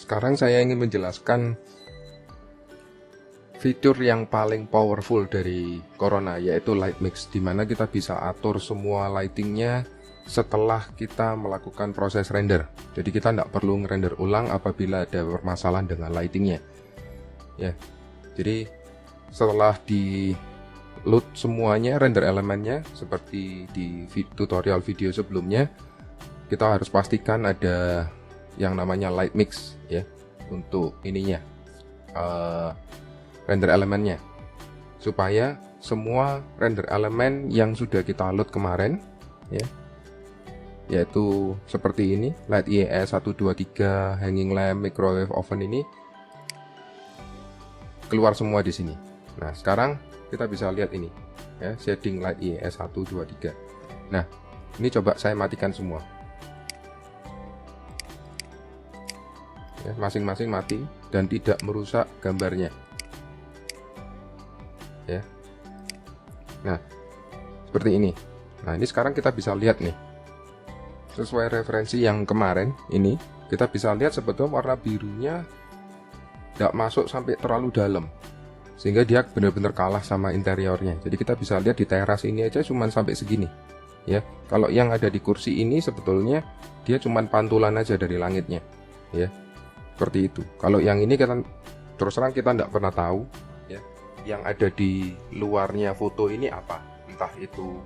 Sekarang saya ingin menjelaskan fitur yang paling powerful dari Corona, yaitu Light Mix, dimana kita bisa atur semua lightingnya setelah kita melakukan proses render. Jadi kita tidak perlu ngerender ulang apabila ada permasalahan dengan lightingnya ya. Jadi setelah di load semuanya render elemennya seperti di tutorial video sebelumnya, kita harus pastikan ada yang namanya Light Mix ya untuk ininya, render elemennya, supaya semua render elemen yang sudah kita load kemarin ya, yaitu seperti ini, Light IES 123, hanging lamp, microwave oven, ini keluar semua di sini. Nah, sekarang kita bisa lihat ini ya, shading Light IES 123. Nah, ini coba saya matikan semua ya, masing-masing mati dan tidak merusak gambarnya ya. Nah, seperti ini. Nah, ini sekarang kita bisa lihat nih, sesuai referensi yang kemarin ini, kita bisa lihat sebetulnya warna birunya tidak masuk sampai terlalu dalam, sehingga dia benar-benar kalah sama interiornya. Jadi kita bisa lihat di teras ini aja cuman sampai segini ya. Kalau yang ada di kursi ini sebetulnya dia cuman pantulan aja dari langitnya ya, seperti itu. Kalau yang ini kita terus terang kita tidak pernah tahu ya, yang ada di luarnya foto ini apa, entah itu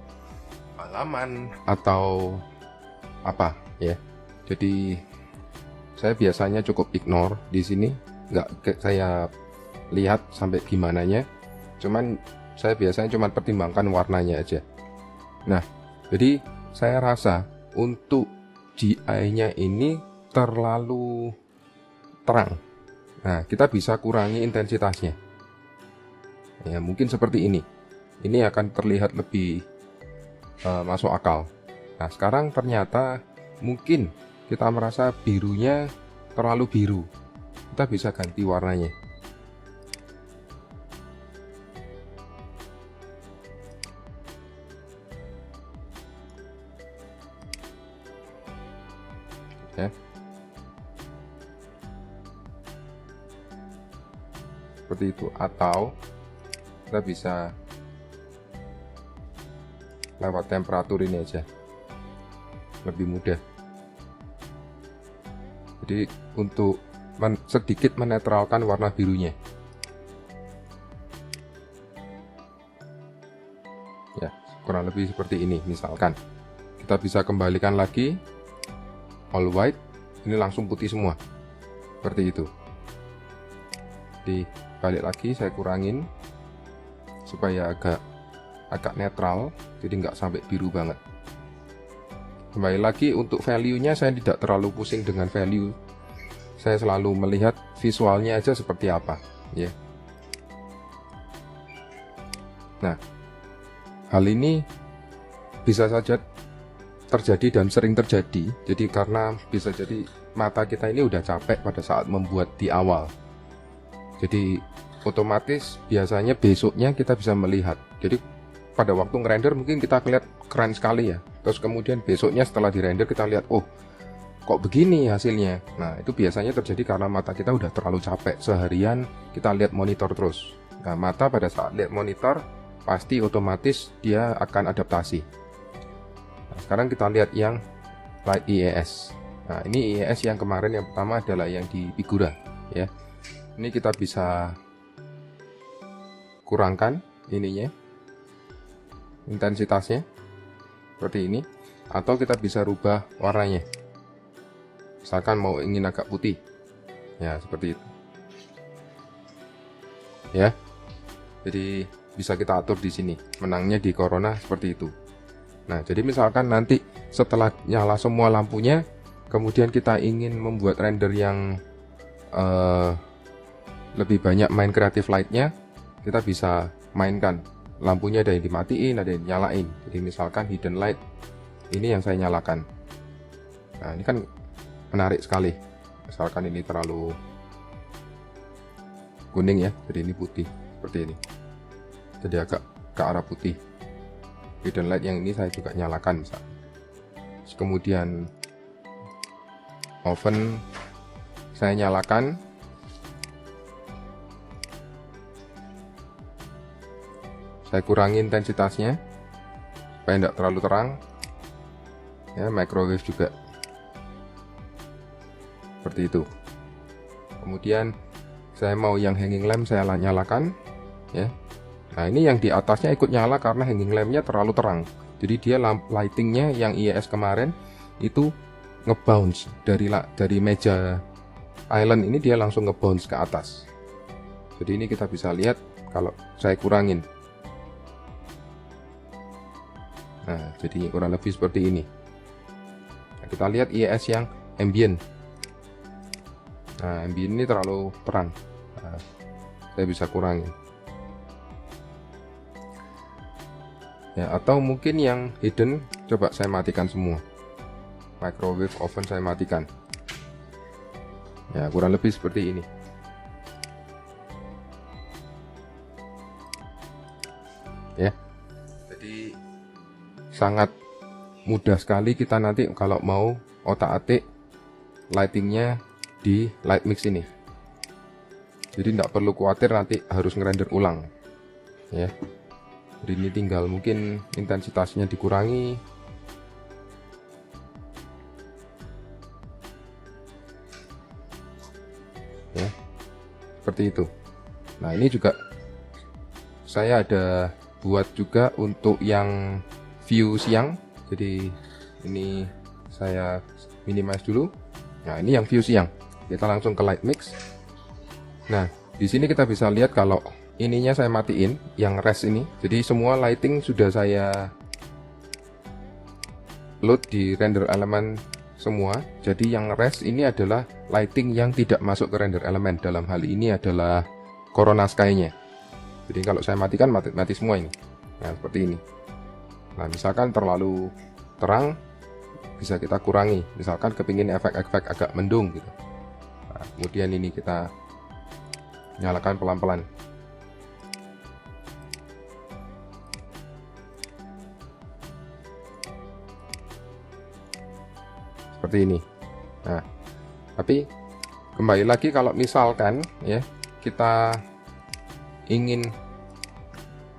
halaman atau apa ya. Jadi saya biasanya cukup ignore di sini, nggak saya lihat sampai gimana nya, cuman saya biasanya cuma pertimbangkan warnanya aja. Nah, jadi saya rasa untuk GI-nya ini terlalu terang. Nah, kita bisa kurangi intensitasnya ya, mungkin seperti ini. Ini akan terlihat lebih masuk akal. Nah, sekarang ternyata mungkin kita merasa birunya terlalu biru, kita bisa ganti warnanya ya, seperti itu. Atau kita bisa lewat temperatur ini aja, lebih mudah. Jadi untuk sedikit menetralkan warna birunya ya, kurang lebih seperti ini. Misalkan kita bisa kembalikan lagi all white, ini langsung putih semua seperti itu. Jadi balik lagi, saya kurangin supaya agak netral, jadi nggak sampai biru banget. Kembali lagi untuk value-nya, saya tidak terlalu pusing dengan value, saya selalu melihat visualnya aja seperti apa ya. Nah, hal ini bisa saja terjadi dan sering terjadi. Jadi karena bisa jadi mata kita ini udah capek pada saat membuat di awal, jadi otomatis biasanya besoknya kita bisa melihat. Jadi pada waktu ngerender mungkin kita lihat keren sekali ya, terus kemudian besoknya setelah dirender kita lihat, oh kok begini hasilnya. Nah, itu biasanya terjadi karena mata kita udah terlalu capek, seharian kita lihat monitor terus. Nah, mata pada saat lihat monitor pasti otomatis dia akan adaptasi. Nah, sekarang kita lihat yang Light IES. Nah, ini IES yang kemarin, yang pertama adalah yang di figura ya. Ini kita bisa kurangkan ininya, intensitasnya seperti ini, atau kita bisa rubah warnanya. Misalkan mau ingin agak putih ya, seperti itu ya. Jadi bisa kita atur di sini. Menangnya di Corona seperti itu. Nah, jadi misalkan nanti setelah nyala semua lampunya, kemudian kita ingin membuat render yang lebih banyak main creative light-nya, kita bisa mainkan lampunya, ada yang dimatiin, ada yang nyalain. Jadi misalkan hidden light ini yang saya nyalakan. Nah, ini kan menarik sekali. Misalkan ini terlalu kuning ya, jadi ini putih seperti ini, jadi agak ke arah putih. Hidden light yang ini saya juga nyalakan misalkan. Kemudian oven saya nyalakan. Saya kurangi intensitasnya supaya tidak terlalu terang. Ya, microwave juga seperti itu. Kemudian saya mau yang hanging lamp saya nyalakan, ya. Nah, ini yang di atasnya ikut nyala karena hanging lampnya terlalu terang. Jadi dia lightingnya yang IES kemarin itu ngebounce dari meja island ini, dia langsung ngebounce ke atas. Jadi ini kita bisa lihat kalau saya kurangin. Nah, jadi kurang lebih seperti ini. Nah, kita lihat IES yang ambient. Nah, ambient ini terlalu terang. Nah, saya bisa kurangin. Ya, atau mungkin yang hidden, coba saya matikan semua. Microwave oven saya matikan. Ya, kurang lebih seperti ini. Ya, jadi sangat mudah sekali kita nanti kalau mau otak-atik lightingnya di Lightmix ini. Jadi tidak perlu khawatir nanti harus ngerender ulang. Ya. Jadi ini tinggal mungkin intensitasnya dikurangi. Ya, seperti itu. Nah, ini juga saya ada buat juga untuk yang view siang. Jadi ini saya minimize dulu. Nah, ini yang view siang. Kita langsung ke Lightmix. Nah, di sini kita bisa lihat kalau ininya saya matiin, yang rest ini. Jadi semua lighting sudah saya load di render element semua. Jadi yang rest ini adalah lighting yang tidak masuk ke render element. Dalam hal ini adalah Corona Sky-nya. Jadi kalau saya matikan, mati semua ini. Nah, seperti ini. Nah, misalkan terlalu terang, bisa kita kurangi. Misalkan kepingin efek-efek agak mendung gitu. Nah, kemudian ini kita nyalakan pelan-pelan. Seperti ini. Nah, tapi kembali lagi kalau misalkan ya kita ingin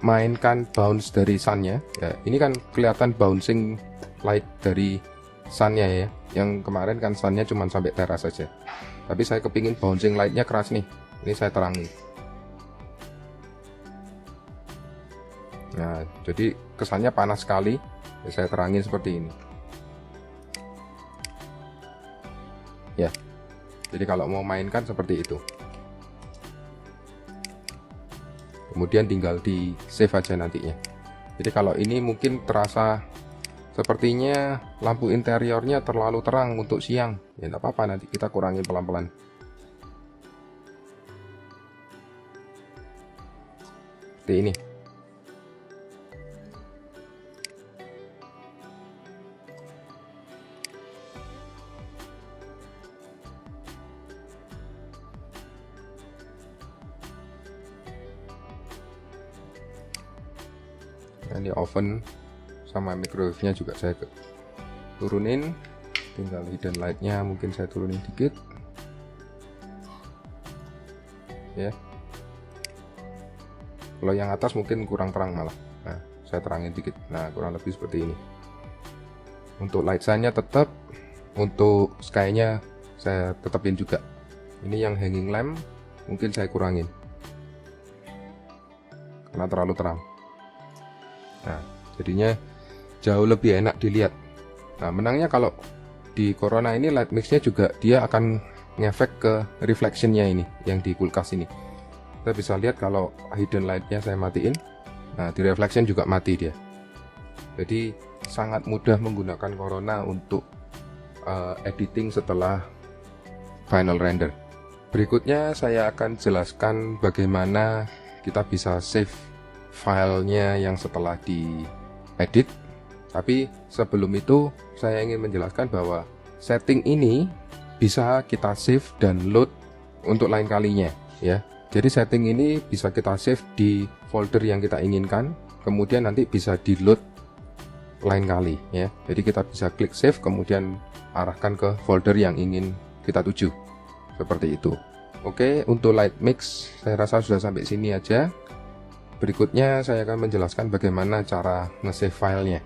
mainkan bounce dari sunnya, ya ini kan kelihatan bouncing light dari sunnya ya. Yang kemarin kan sunnya cuma sampai teras saja. Tapi saya kepingin bouncing lightnya keras nih. Ini saya terangi. Nah, jadi kesannya panas sekali. Ya, saya terangin seperti ini. Ya, jadi kalau mau mainkan seperti itu. Kemudian tinggal di save aja nantinya. Jadi kalau ini mungkin terasa sepertinya lampu interiornya terlalu terang untuk siang, ya tidak apa-apa, nanti kita kurangin pelan-pelan. Seperti ini. Ini oven sama microwave-nya juga saya turunin. Tinggal hidden light-nya mungkin saya turunin dikit. Ya. Kalau yang atas mungkin kurang terang malah. Nah, saya terangin dikit. Nah, kurang lebih seperti ini. Untuk light sign-nya tetap, untuk sky-nya saya tetapin juga. Ini yang hanging lamp mungkin saya kurangin karena terlalu terang. Nah, jadinya jauh lebih enak dilihat. Nah, menangnya kalau di Corona ini Lightmix-nya juga dia akan ngefek ke reflection-nya ini yang di kulkas ini. Kita bisa lihat kalau hidden light-nya saya matiin. Nah, di reflection juga mati dia. Jadi sangat mudah menggunakan Corona untuk editing setelah final render. Berikutnya saya akan jelaskan bagaimana kita bisa save filenya yang setelah diedit. Tapi sebelum itu saya ingin menjelaskan bahwa setting ini bisa kita save dan load untuk lain kalinya ya. Jadi setting ini bisa kita save di folder yang kita inginkan, kemudian nanti bisa di load lain kali ya. Jadi kita bisa klik save kemudian arahkan ke folder yang ingin kita tuju. seperti itu. Oke, untuk light mix saya rasa sudah sampai sini aja. Berikutnya saya akan menjelaskan bagaimana cara nge-save filenya.